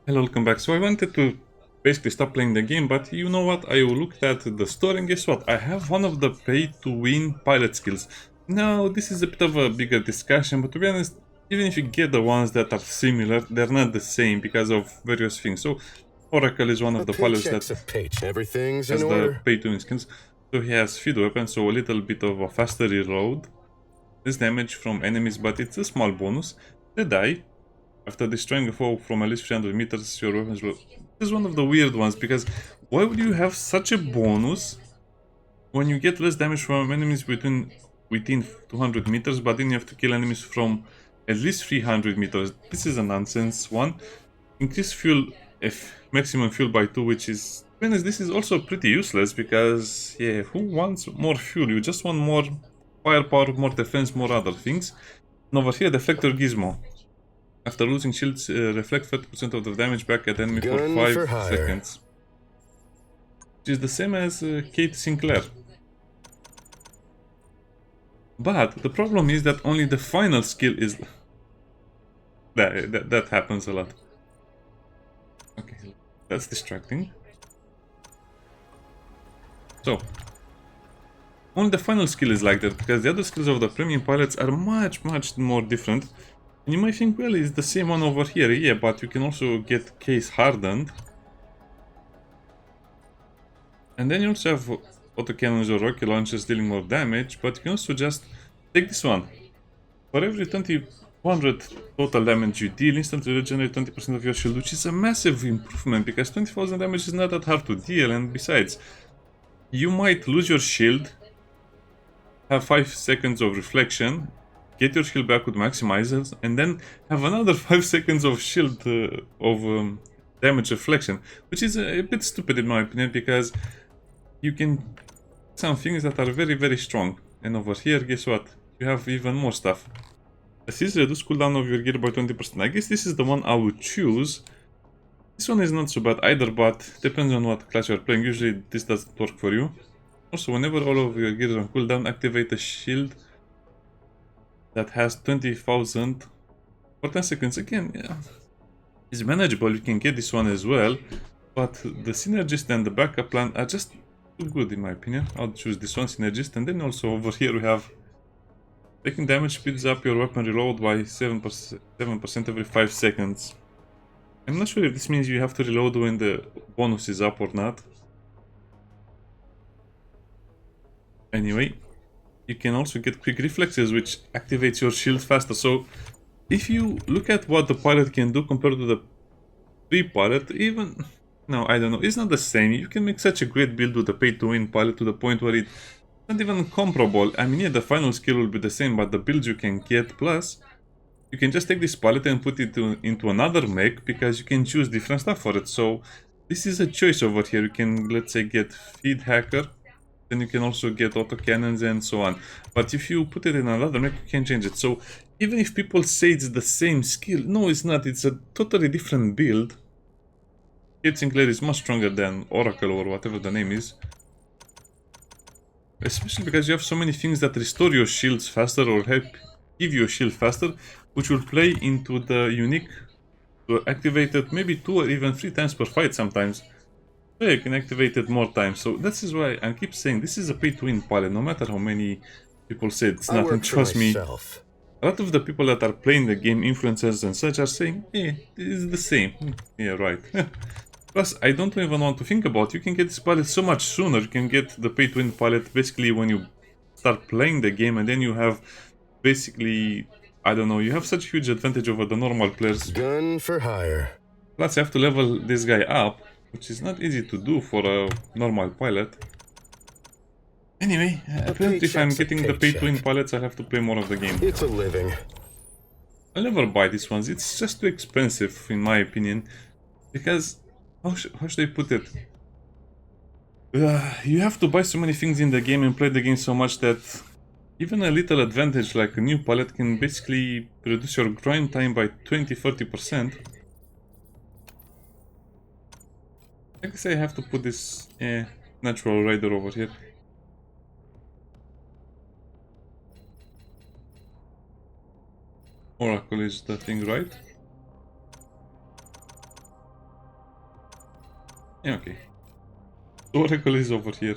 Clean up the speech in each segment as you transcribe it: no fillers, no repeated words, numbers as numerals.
Hello, welcome back. So I wanted to basically stop playing the game, but you know what? I looked at the store and guess what? I have one of the pay-to-win pilot skills. Now, this is a bit of a bigger discussion, but to be honest, even if you get the ones that are similar, they're not the same because of various things. So Oracle is one of the pilots that Everything's has in the order. pay-to-win skills. So he has feed weapons, so a little bit of a faster reload. Less damage from enemies, but it's a small bonus. They die. After destroying a foe from at least 300 meters, your weapons will... This is one of the weird ones, because why would you have such a bonus when you get less damage from enemies within 200 meters, but then you have to kill enemies from at least 300 meters? This is a nonsense one. Increase fuel, maximum fuel by 2, which is... This is also pretty useless, because, yeah, who wants more fuel? You just want more firepower, more defense, more other things. And over here, Deflector Gizmo. After losing shields, reflect 30% of the damage back at enemy for 5 seconds. Which is the same as Kate Sinclair. But the problem is that only the final skill is... That happens a lot. Okay, that's distracting. So, only the final skill is like that, because the other skills of the premium pilots are much more different. And you might think, well, it's the same one over here, yeah, but you can also get case hardened. And then you also have autocannons or rocket launchers dealing more damage, but you can also just take this one. For every 200 total damage you deal, instantly regenerate 20% of your shield, which is a massive improvement, because 20,000 damage is not that hard to deal, and besides, you might lose your shield, have 5 seconds of reflection, get your shield back with maximizers, and then have another 5 seconds of shield damage reflection, which is a bit stupid in my opinion, because you can some things that are very strong. And over here, guess what? You have even more stuff. Assist reduce cooldown of your gear by 20%. I guess this is the one I would choose. This one is not so bad either, but depends on what class you're playing. Usually this doesn't work for you. Also, whenever all of your gear is on cooldown, activate a shield that has 20,000 for 10 seconds. Again, yeah, it's manageable. You can get this one as well, but the synergist and the backup plan are just too good in my opinion. I'll choose this one, synergist, and then also over here we have taking damage speeds up your weapon reload by 7% every 5 seconds. I'm not sure if this means you have to reload when the bonus is up or not. Anyway, you can also get quick reflexes, which activates your shield faster. So if you look at what the pilot can do compared to the pre-pilot, even... No, I don't know, it's not the same. You can make such a great build with the pay-to-win pilot to the point where it's not even comparable. I mean, yeah, the final skill will be the same, but the builds you can get, plus you can just take this pilot and put it into another mech, because you can choose different stuff for it. So this is a choice over here. You can, let's say, get feed hacker, then you can also get autocannons and so on. But if you put it in another mech, you can change it. So even if people say it's the same skill, no, it's not. It's a totally different build. Kate Sinclair is much stronger than Oracle or whatever the name is. Especially because you have so many things that restore your shields faster or help give you a shield faster, which will play into the unique to activate it maybe 2 or even 3 times per fight sometimes. So yeah, you can activate it more times. So this is why I keep saying this is a pay-to-win pilot, no matter how many people say it's not. And trust me, a lot of the people that are playing the game, influencers and such, are saying, eh, it's the same. Yeah, right. Plus, I don't even want to think about it. You can get this pilot so much sooner. You can get the pay-to-win pilot basically when you start playing the game, and then you have basically, I don't know, you have such huge advantage over the normal players. Gun for hire. Plus, you have to level this guy up, which is not easy to do for a normal pilot. Anyway, apparently if I'm getting the pay-to-win pilots, I have to play more of the game. It's a living. I'll never buy these ones. It's just too expensive, in my opinion, because... How should I put it? You have to buy so many things in the game and play the game so much that even a little advantage like a new palette can basically reduce your grind time by 20-30%. I guess I have to put this natural rider over here. Oracle is the thing, right? Yeah, okay. The Oracle is over here.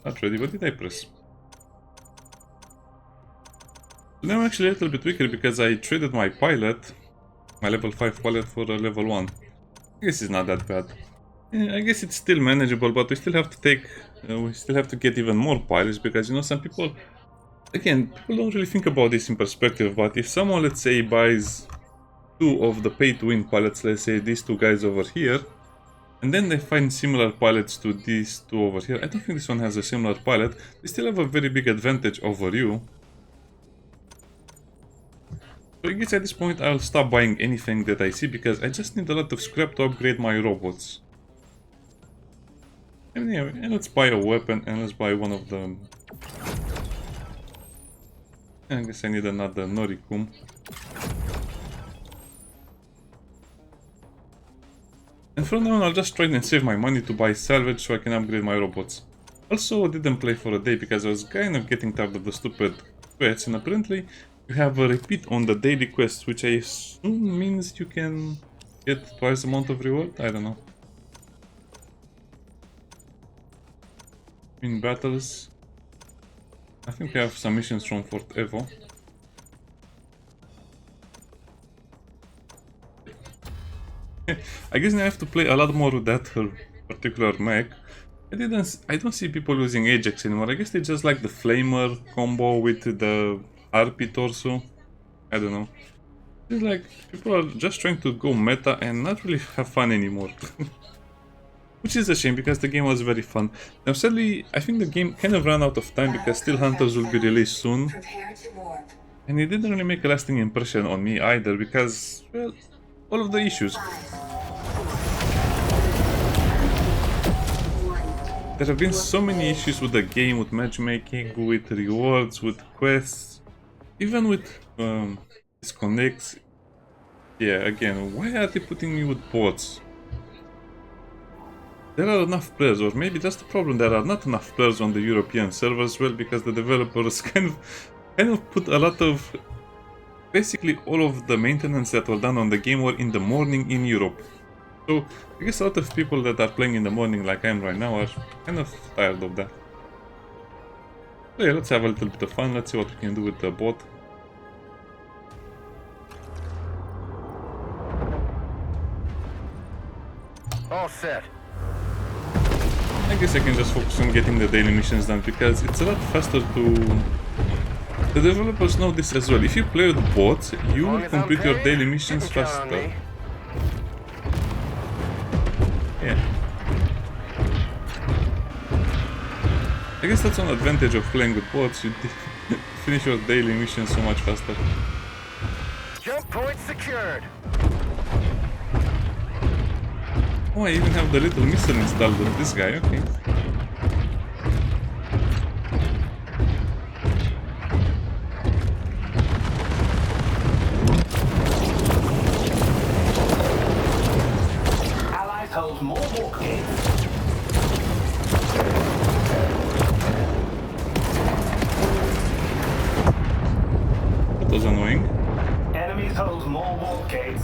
Not ready, what did I press? So now I'm actually a little bit weaker because I traded my pilot, my level 5 pilot, for a level 1. I guess it's not that bad. Yeah, I guess it's still manageable, but we still have to take, we still have to get even more pilots because, you know, some people, again, people don't really think about this in perspective, but if someone, let's say, buys 2 of the pay-to-win pilots, let's say these 2 guys over here, and then they find similar pilots to these 2 over here, I don't think this one has a similar pilot, they still have a very big advantage over you. So I guess at this point I'll stop buying anything that I see because I just need a lot of scrap to upgrade my robots. And yeah, and let's buy a weapon and let's buy one of them. I guess I need another Noricum. And from now on I'll just try and save my money to buy salvage so I can upgrade my robots. Also, I didn't play for a day because I was kind of getting tired of the stupid quests, and apparently you have a repeat on the daily quests, which I assume means you can get twice the amount of reward? I don't know. In battles, I think we have some missions from Fort Evo. I guess I have to play a lot more with that particular mech. I don't see people using Ajax anymore. I guess they just like the Flamer combo with the RP torso. I don't know. It's like people are just trying to go meta and not really have fun anymore. Which is a shame because the game was very fun. Now sadly, I think the game kind of ran out of time because Steel Hunters will be released soon. And it didn't really make a lasting impression on me either because, well, all of the issues. There have been so many issues with the game, with matchmaking, with rewards, with quests, even with disconnects. Yeah, again, why are they putting me with bots? There are enough players, or maybe that's the problem, there are not enough players on the European servers, well, because the developers kind of put a lot of, basically all of the maintenance that were done on the game were in the morning in Europe. So I guess a lot of people that are playing in the morning like I am right now are kind of tired of that. So yeah, let's have a little bit of fun, let's see what we can do with the bot. All set. I guess I can just focus on getting the daily missions done because it's a lot faster to... The developers know this as well. If you play with bots, you will complete your daily missions faster. Yeah. I guess that's one advantage of playing with bots. You finish your daily missions so much faster. Jump point secured. Oh, I even have the little missile installed on this guy, okay. Allies hold more walk gates. That was annoying. Enemies hold more walk gates.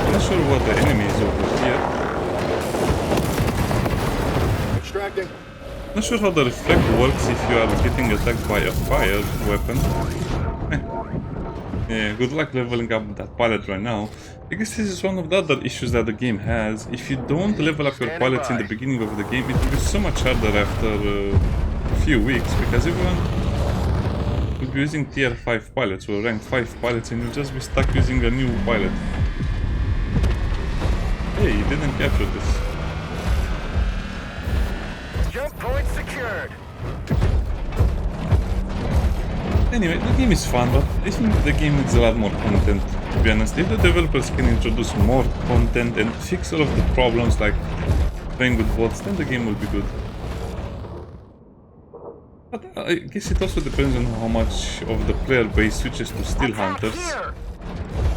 I'm not sure what the enemy is over here. Extracting. Not sure how the reflect works if you are getting attacked by a fire weapon. Yeah, good luck leveling up that pilot right now. I guess this is one of the other issues that the game has. If you don't level up your pilots in the beginning of the game, it will be so much harder after a few weeks because everyone will be using tier 5 pilots or rank 5 pilots and you'll just be stuck using a new pilot. Hey, you didn't capture this. Jump point secured. Anyway, the game is fun, but I think the game needs a lot more content, to be honest. If the developers can introduce more content and fix all of the problems like playing with bots, then the game will be good. But I guess it also depends on how much of the player base switches to Steel Hunters. Here.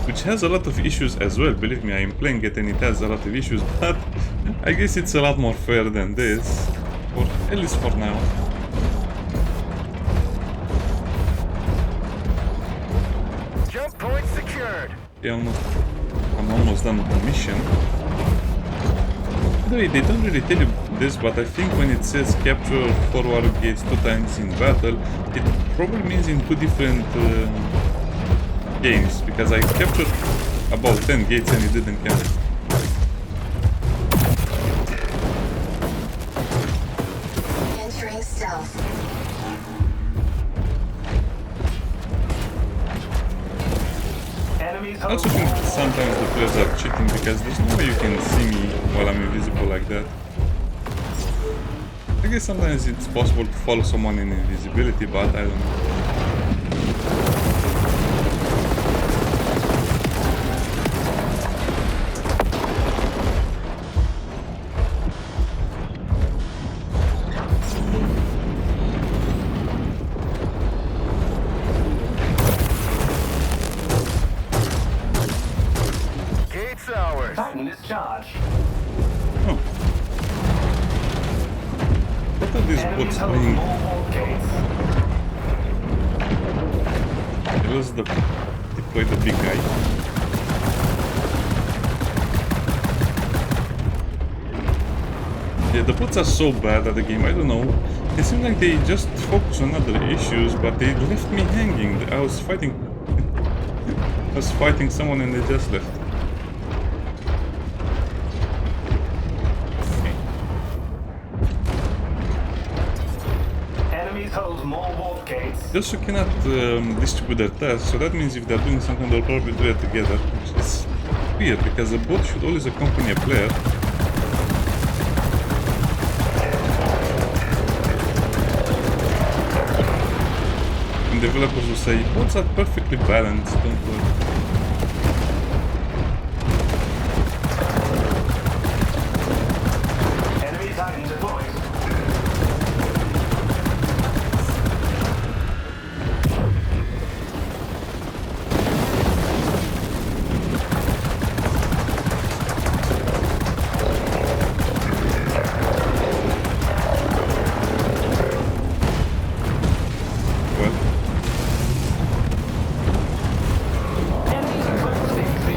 which has a lot of issues as well. Believe me, I am playing it and it has a lot of issues, but I guess it's a lot more fair than this, or at least for now. Jump point secured. Yeah, I'm almost done with the mission. By the way, they don't really tell you this, but I think when it says capture forward gates 2 times in battle, it probably means in 2 different games, because I captured about 10 gates and it didn't count. Entering stealth. Enemies I hold also think sometimes the players are cheating because there's no way you can see me while I'm invisible like that. I guess sometimes it's possible to follow someone in invisibility, but I don't know. Gates ours. Titan is charged. Oh. What are these Enemies bots hold playing? more warp gates. Let's deploy the big guy. Yeah, the bots are so bad at the game, I don't know. It seems like they just focus on other issues, but they left me hanging. I was fighting someone and they just left. Okay. Enemies hold more warp gates. They also cannot distribute their tasks, so that means if they're doing something, they'll probably do it together, which is weird because a bot should always accompany a player. And developers will say, bots are perfectly balanced, don't worry. Enemy Titan deployed. Well, Enemies are close to safety.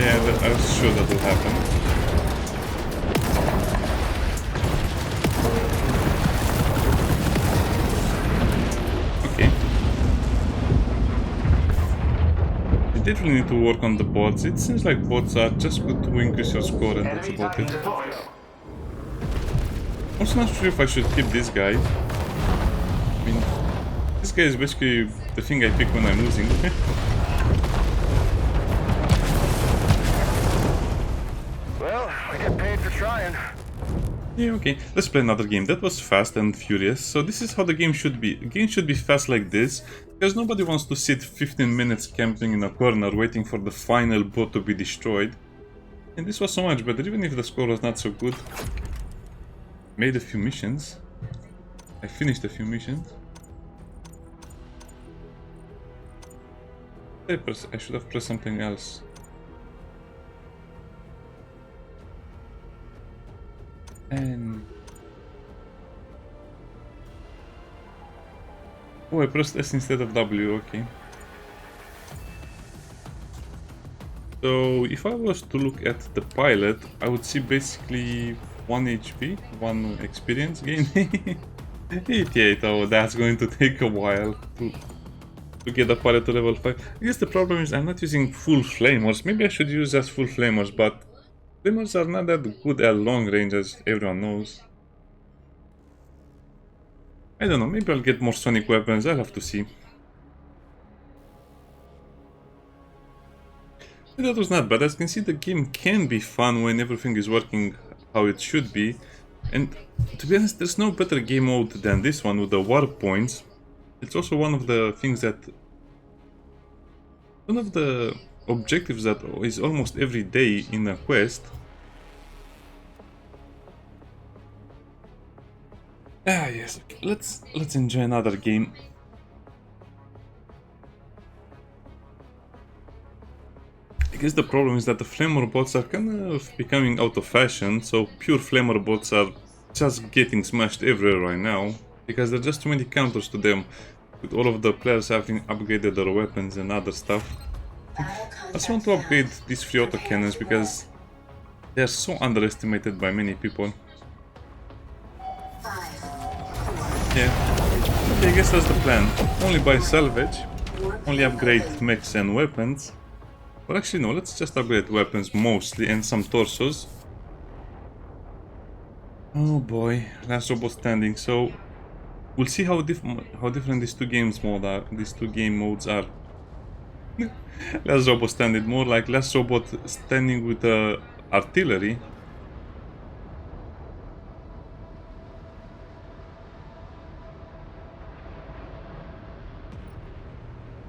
yeah, I was sure that will happen. Okay. You definitely need to work on the bots. It seems like bots are just good to increase your score and that's Enemy about Titan it. deployed. Also not sure if I should keep this guy. I mean, this guy is basically the thing I pick when I'm losing. Well, we get paid for trying. Yeah, okay. Let's play another game. That was fast and furious. So this is how the game should be. The game should be fast like this, because nobody wants to sit 15 minutes camping in a corner waiting for the final bot to be destroyed. And this was so much better, even if the score was not so good. Made a few missions. I finished a few missions. I should have pressed something else. And... oh, I pressed S instead of W, okay. So, if I was to look at the pilot, I would see basically 1 HP, 1 experience gain. 88, oh, that's going to take a while to get the pilot to level 5. I guess the problem is I'm not using full flamers. Maybe I should use just full flamers, but flamers are not that good at long range, as everyone knows. I don't know, maybe I'll get more sonic weapons, I'll have to see. That was not bad. As you can see, the game can be fun when everything is working how it should be. And to be honest, there's no better game mode than this one with the warp points. It's also one of the things that... One of the objectives that is almost every day in a quest. Ah yes, okay. Let's enjoy another game. I guess the problem is that the flamer bots are kind of becoming out of fashion, so pure flamer bots are just getting smashed everywhere right now, because there are just too many counters to them, with all of the players having upgraded their weapons and other stuff. I just want to upgrade these 3 autocannons because they are so underestimated by many people. Yeah, okay, I guess that's the plan. Only buy salvage, only upgrade mechs and weapons. But actually no, let's just upgrade weapons mostly and some torsos. Oh boy, last robot standing. So we'll see how different these two game modes are. Last robot standing, more like last robot standing with artillery.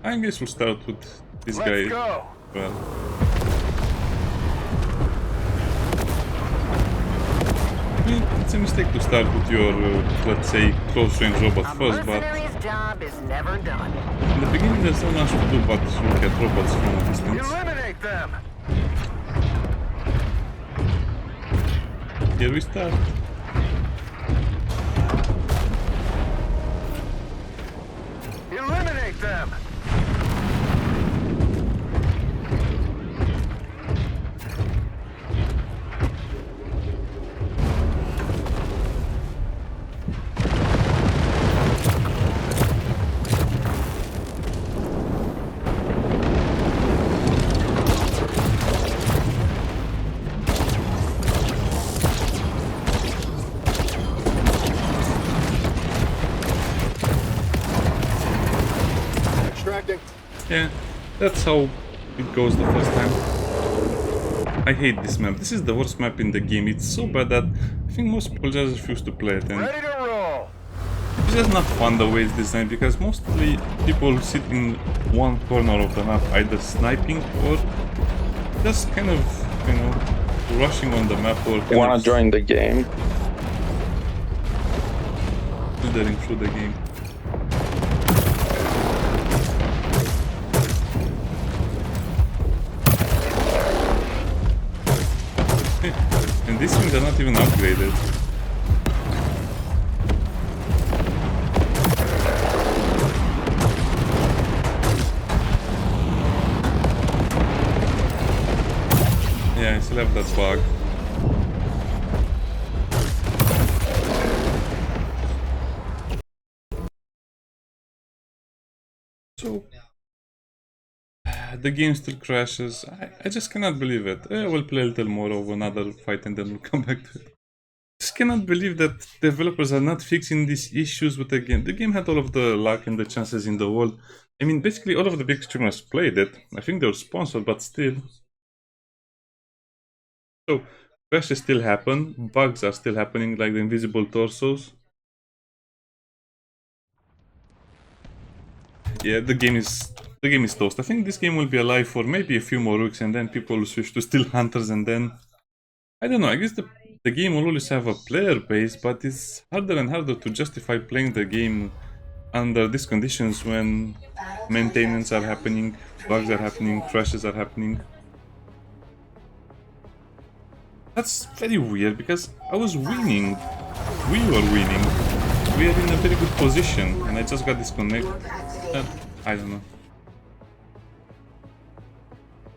I guess we'll start with this guy. Let's go. Well, I mean, it's a mistake to start with your, let's say, close-range robot A first, but mercenary's job is never done. in the beginning there's not much to do but look at robots from a distance. Eliminate them. Here we start. Eliminate them. Yeah, that's how it goes the first time. I hate this map. This is the worst map in the game. It's so bad that I think most people just refuse to play it, and Ready to roll. it's just not fun the way it's designed, because mostly people sit in one corner of the map either sniping or just kind of, you know, rushing on the map or kind Wanna of join the game? slithering through the game. And these things are not even upgraded. Yeah, I still have that bug. So the game still crashes. I just cannot believe it. We'll play a little more of another fight and then we'll come back to it. Just cannot believe that developers are not fixing these issues with the game. The game had all of the luck and the chances in the world. I mean, basically all of the big streamers played it. I think they were sponsored, but still. So, crashes still happen. Bugs are still happening, like the invisible torsos. Yeah, the game is toast. I think this game will be alive for maybe a few more weeks and then people will switch to Steel Hunters and then... I don't know, I guess the game will always have a player base, but it's harder and harder to justify playing the game under these conditions when maintenance are happening, bugs are happening, crashes are happening. That's very weird because I was winning. We were winning. We are in a very good position and I just got disconnected. I don't know.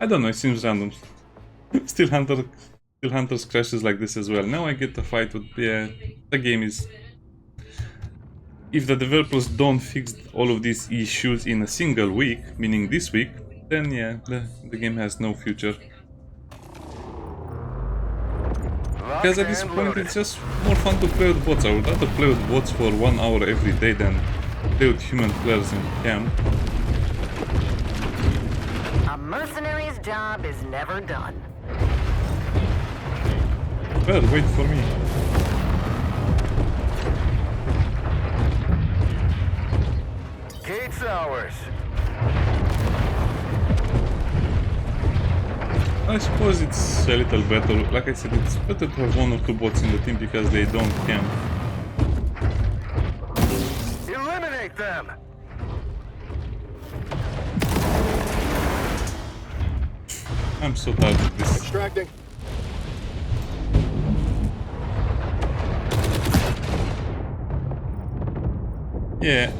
I don't know, it seems random. Steel Hunters crashes like this as well. Now I get to fight with... yeah, the game is... If the developers don't fix all of these issues in a single week, meaning this week, then yeah, the game has no future. Because at this point it's just more fun to play with bots. I would rather play with bots for 1 hour every day than play with human players in camp. A mercenary's job is never done. Well, wait for me. I suppose it's a little better. Like I said, it's better to have one or two bots in the team because they don't camp. Eliminate them! I'm so tired of this. Extracting. Yeah,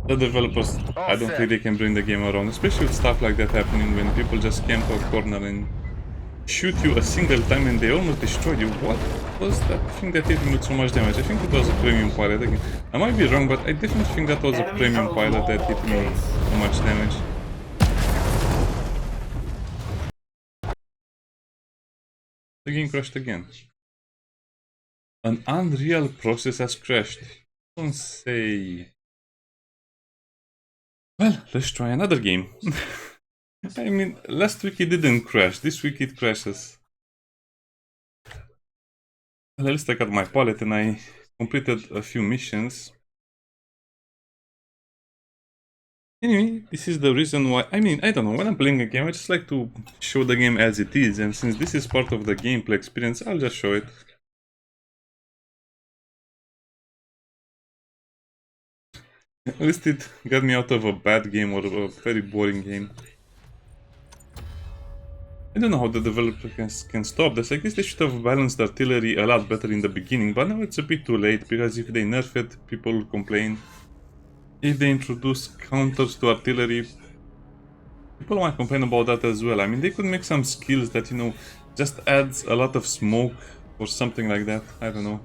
the developers, I don't think they can bring the game around, especially with stuff like that happening when people just camp a corner and shoot you a single time and they almost destroy you. What was that thing that hit me with so much damage? I think it was a premium pilot again. I might be wrong, but I definitely think that was a premium pilot that hit me so much damage. The game crashed again. An Unreal process has crashed. Don't say. Well, let's try another game. I mean, last week it didn't crash, this week it crashes. Well, at least I got my palette and I completed a few missions. Anyway, this is the reason why, I mean, I don't know, when I'm playing a game I just like to show the game as it is, and since this is part of the gameplay experience, I'll just show it. At least it got me out of a bad game or a very boring game. I don't know how the developer can stop this. I guess they should have balanced artillery a lot better in the beginning, but now it's a bit too late, because if they nerf it, people will complain. If they introduce counters to artillery, people might complain about that as well. I mean, they could make some skills that, you know, just adds a lot of smoke or something like that. I don't know.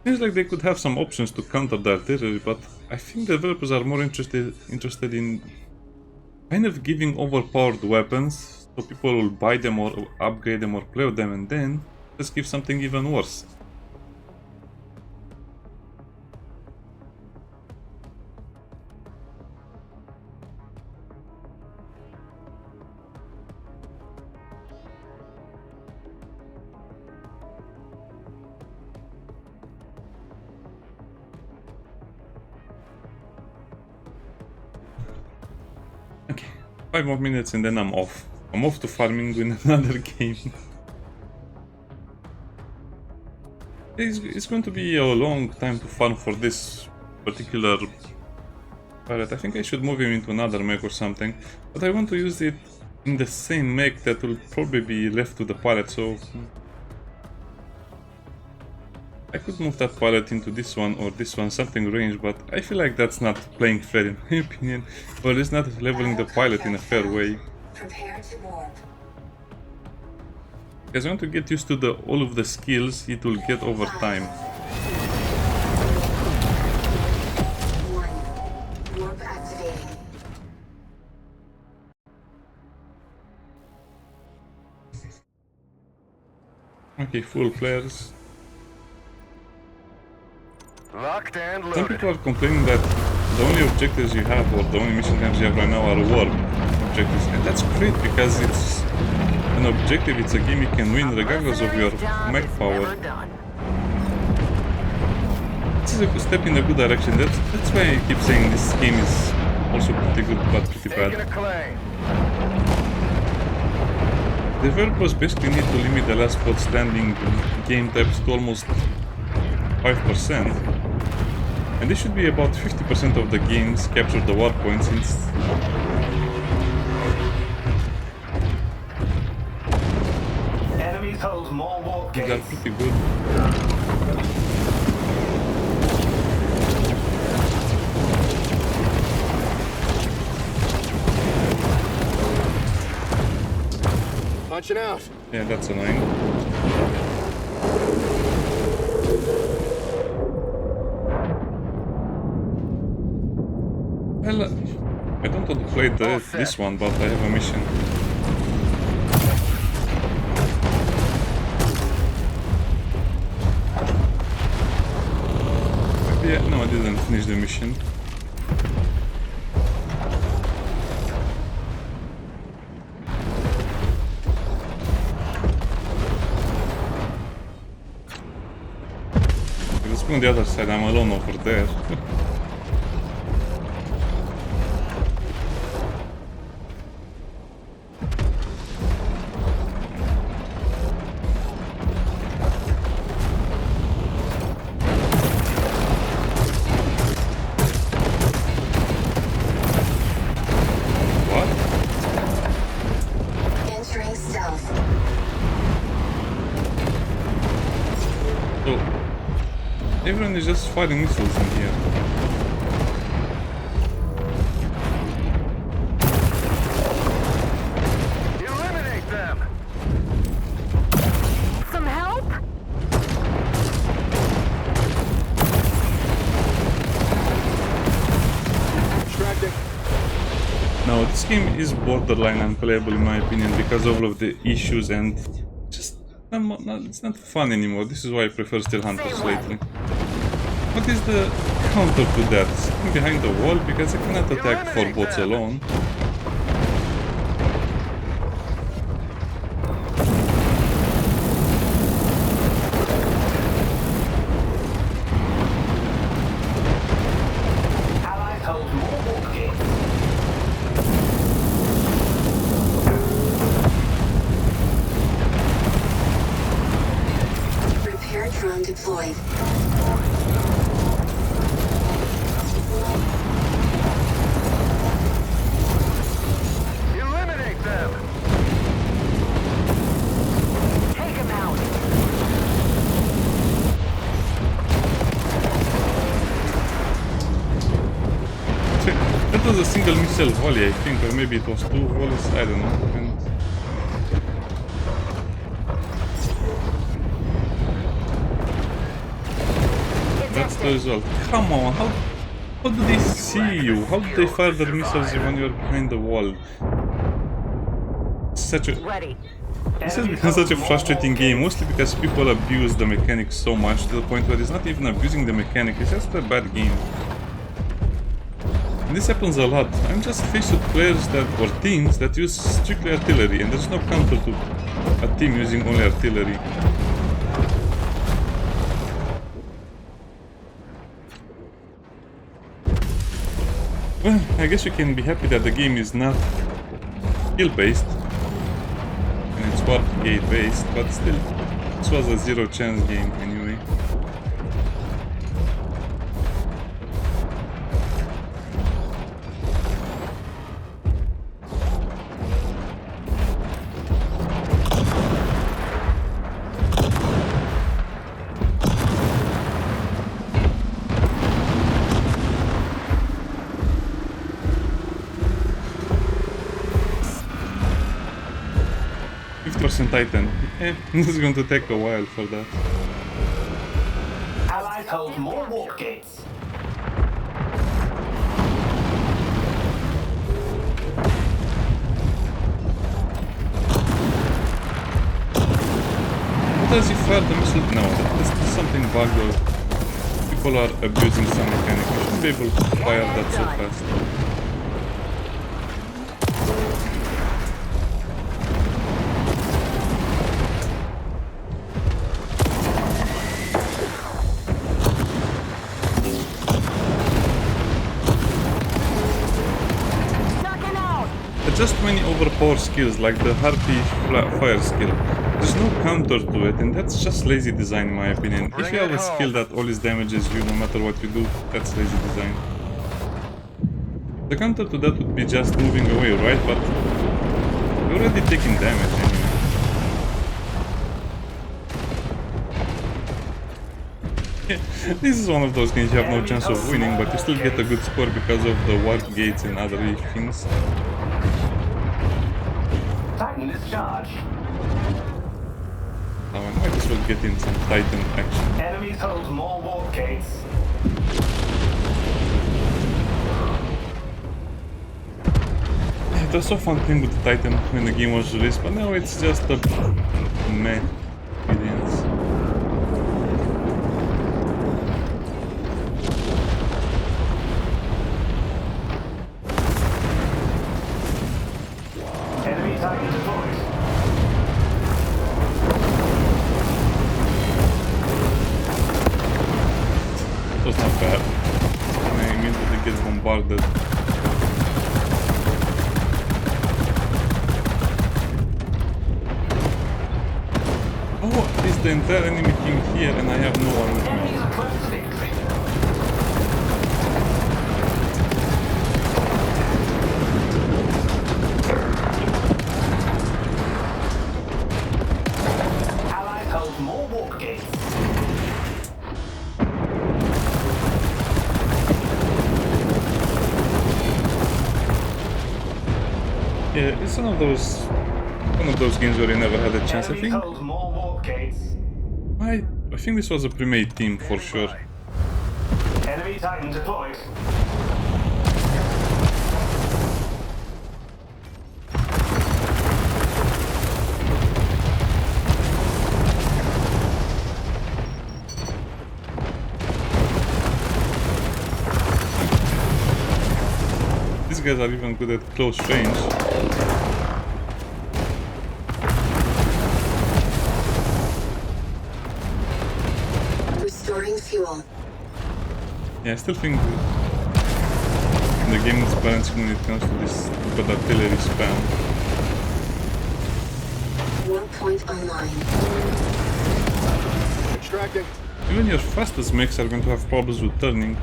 Seems like they could have some options to counter the artillery, but I think developers are more interested in kind of giving overpowered weapons, so people will buy them or upgrade them or play with them, and then just give something even worse. Okay, 5 more minutes and then I'm off. I'm off to farming in another game. It's going to be a long time to farm for this particular pilot. I think I should move him into another mech or something, but I want to use it in the same mech that will probably be left to the pilot, so I could move that pilot into this one or this one, something range, but I feel like that's not playing fair in my opinion, or at least not leveling the pilot in a fair way. Prepare to warp. Because I want to get used to all of the skills it will get over time. 1. Warp activating. Okay, full flares. Locked and Some loaded. people are complaining that the only objectives you have, or the only mission items you have right now, are warp objectives, and that's great because it's an objective, it's a game you can win regardless of your mech power. This is a good step in a good direction. That's why I keep saying this game is also pretty good but pretty Taking a bad. claim. Developers basically need to limit the last spot standing game types to almost 5%. And this should be about 50% of the games capture the war points, since Enemies hold more warp these are gates. pretty good. Punching out. Yeah, that's annoying. Well, I don't want to play this one, but I have a mission. Yeah, no, I didn't finish the mission. Let's go on the other side, I'm alone over there. So everyone is just firing missiles in here. Eliminate them! Some help? Extracting. Now this game is borderline unplayable in my opinion because of all of the issues and just it's not fun anymore. This is why I prefer Steel Hunters lately. What is the counter to that? Sitting behind the wall because I cannot attack 4 bots alone. Allies hold more warp gates. Repair drone deployed. Eliminate them! Take him out. That was a single missile volley, I think, or maybe it was 2 volleys, I don't know. And that's the result. Come on, how do they see you? How do they fire their missiles when you're behind the wall? Such a Ready. This has become such a frustrating game, mostly because people abuse the mechanics so much to the point where it's not even abusing the mechanic, it's just a bad game. And this happens a lot. I'm just faced with players or teams that use strictly artillery, and there's no counter to a team using only artillery. Well, I guess we can be happy that the game is not skill-based, and it's warp gate-based, but still, this was a zero-chance game anyway. Titan. It's going to take a while for that. Allies hold more warp gates. What does he fire the missile? No, this is something bugged or people are abusing some mechanic. You shouldn't be able to fire that so fast. Just many overpowered skills like the Harpy fire skill. There's no counter to it, and that's just lazy design in my opinion. If you have a skill that always damages you no matter what you do, that's lazy design. The counter to that would be just moving away, right? But you're already taking damage anyway. This is one of those games you have no chance of winning, but you still get a good score because of the warp gates and other things. Titan is charged. Now I might as well get in some Titan action. Enemies hold more warp gates. It was so fun playing with the Titan when the game was released, but now it's just a meh experience. Enemy Titan deployed. It was not bad. And I immediately get bombarded. Oh, is the entire enemy team here and I have no one with me? Enemies are close to victory. Allies hold more warp gates. Yeah, it's one of those games where you never had a chance. Enemy holds more warp gates. I think this was a pre-made team for sure. Enemy Titan deployed. These guys are even good at close range. Restoring fuel. Yeah, I still think the game is balancing when it comes to this stupid artillery spam. Warp point online. Extracting. Even your fastest mechs are going to have problems with turning.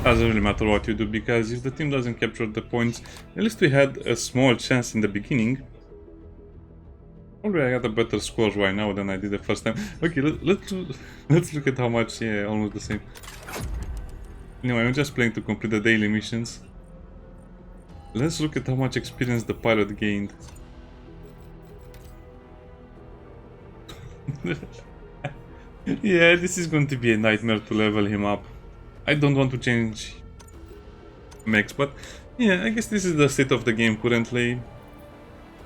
Doesn't really matter what you do, because if the team doesn't capture the points, at least we had a small chance in the beginning. Probably I got a better score right now than I did the first time. Okay, let's look at how much. Yeah, almost the same. Anyway, I'm just playing to complete the daily missions. Let's look at how much experience the pilot gained. Yeah, this is going to be a nightmare to level him up. I don't want to change mechs, but yeah, I guess this is the state of the game currently.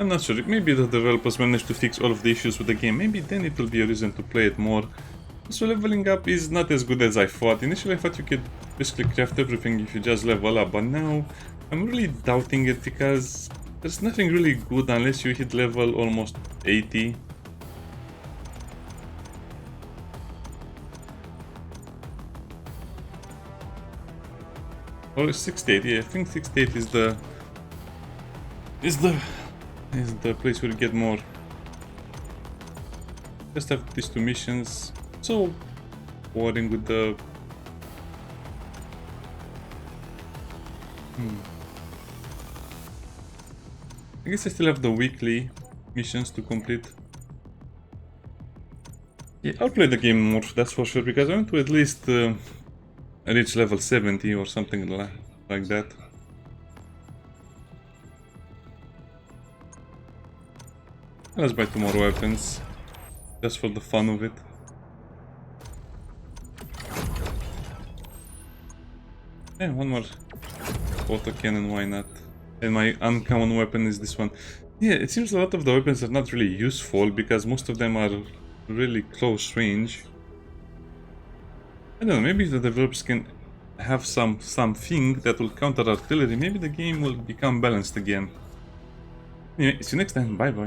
I'm not sure, maybe the developers managed to fix all of the issues with the game, maybe then it will be a reason to play it more. So leveling up is not as good as I thought. Initially I thought you could basically craft everything if you just level up, but now I'm really doubting it, because there's nothing really good unless you hit level almost 80. Or 68, yeah, I think 68 is the place where you get more. Just have these two missions. So boring with the I guess I still have the weekly missions to complete. Yeah, I'll play the game more, that's for sure, because I want to at least reach level 70 or something like that. Let's buy 2 more weapons, just for the fun of it. Yeah, one more autocannon, why not? And my uncommon weapon is this one. Yeah, it seems a lot of the weapons are not really useful, because most of them are really close range. I don't know, maybe if the developers can have something that will counter artillery, maybe the game will become balanced again. Anyway, see you next time, bye bye.